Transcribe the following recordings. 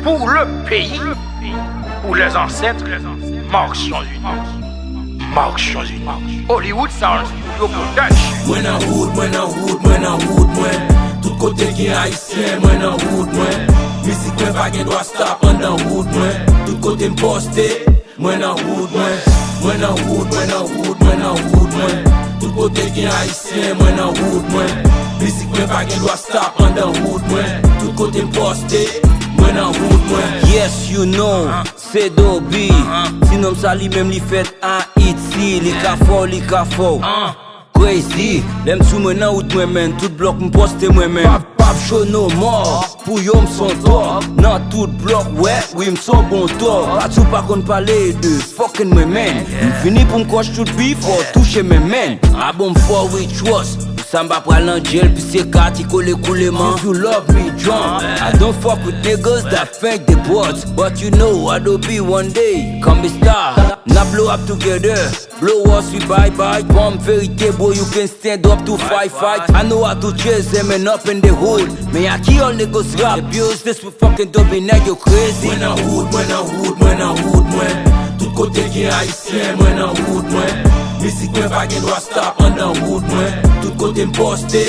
pour le pays, pour les ancêtres, Nations Unies. Nations Unies. Hollywood Sound Studio Production. Mwen nan route, mwen nan route, mwen nan route mwen. Tout kote gen haïtien, mwen nan route mwen. Musique mwen pa gen dwa stop an dan route mwen. Tout kote m'poste, mwen nan route mwen. Mwen nan route, mwen nan route, mwen nan route mwen. Tout kote gen haïtien, mwen nan route mwen. Musique mwen pa gen dwa stop an dan route mwen. Tout kote m'poste, mwen nan route mwen. Yes, you know, c'est DOBBY. Sinon ça li même li fait en HAITI. Li ka fort. Crazy, l'aime sous moi nan out moi men. Tout bloc m'poste moi men. Pap show no more. Pour yo m'son top. Nan tout bloc, ouais, oui m'son bon top. Pas tout pas qu'on parler de fucking moi men. M'fini pour m'coche tout beef pour toucher mes men. A bon for we trust. Samba pral en jail, puis c'est quartier collé coulement. You love me drunk. I don't fuck with niggas that fake the bots. But you know, I do be one day. Come be star. Now blow up together. Blow us, we bye. Bomb verité, boy, you can stand up to fight. I know how to chase them and up in the hood. Me I kill all niggas rap. Abuse this with fucking DOBBY, now you crazy. Mwen nan route, mwen nan route, mwen nan route mwen. Tout kote gen haïtien, mwen nan route mwen. Musique mwen pa gen dwa stop an dan route mwen. Tout kote m'poste,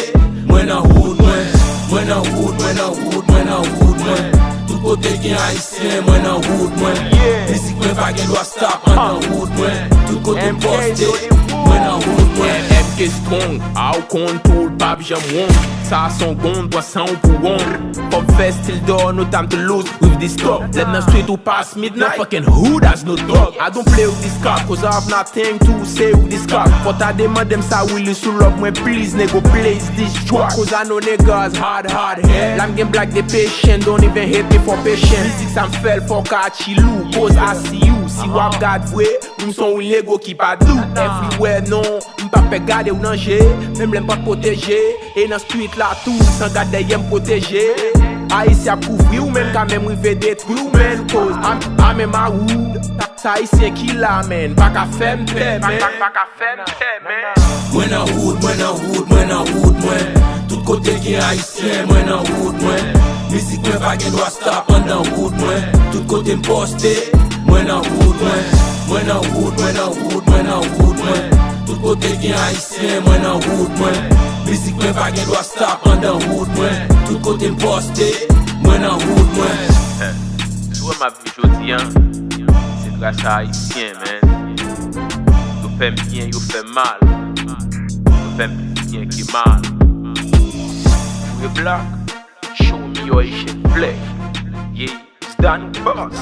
mwen nan route mwen. Mwen nan route, mwen nan route, mwen nan route mwen. Tout kote gen haïtien, mwen nan route mwen. Musique mwen pa gen dwa stop an dan route mwen. Tout kote m'poste, mwen nan route mwen. MK strong, au control, pap jam won. Ça son gon, doit sans pour on. Pop fest till door, no time to lose with this talk. Let me straight to past midnight. Fucking who that's no dog. I don't play with this car, cause I have nothing to say with this car. But I demand them say will you sur up when please nigga place this track. Cause I know niggas hard head. Lam game black the patient, don't even hate me for patience. Physics I'm fell for Kachilou, cause I see you. See what God way, nous son will go keep a do. Everywhere non, m'pa pe gade ou danger. Même l'aime pas protéger. Et dans street la tout, sans garder y'aime protéger. Haïtien couvrir ou même quand même il veut détruire ou même cause I'm in my hood. Ça haïtien qui l'amène, pas qu'à faire m'paie, man. Mwen nan route, mwen nan route, mwen nan route mwen. Tout kote gen haïtien, mwen nan route mwen. Musique mwen pa gen dwa stop an dan route mwen. Tout kote m'poste, mwen nan route mwen. Mwen nan route, mwen nan route, mwen nan route mwen. Tout kote gen haïtien, mwen nan route mwen. Musique mwen pa gen dwa stop an dan route mwen. Tout kote m'poste, mwen nan route mwen. Sou ma vie jodi c'est grâce à haïtien, man. Yo fait bien, yo fait mal. Yo fait bien qui mal. We black, show me your Haitian flag. Yeah, it's done boss.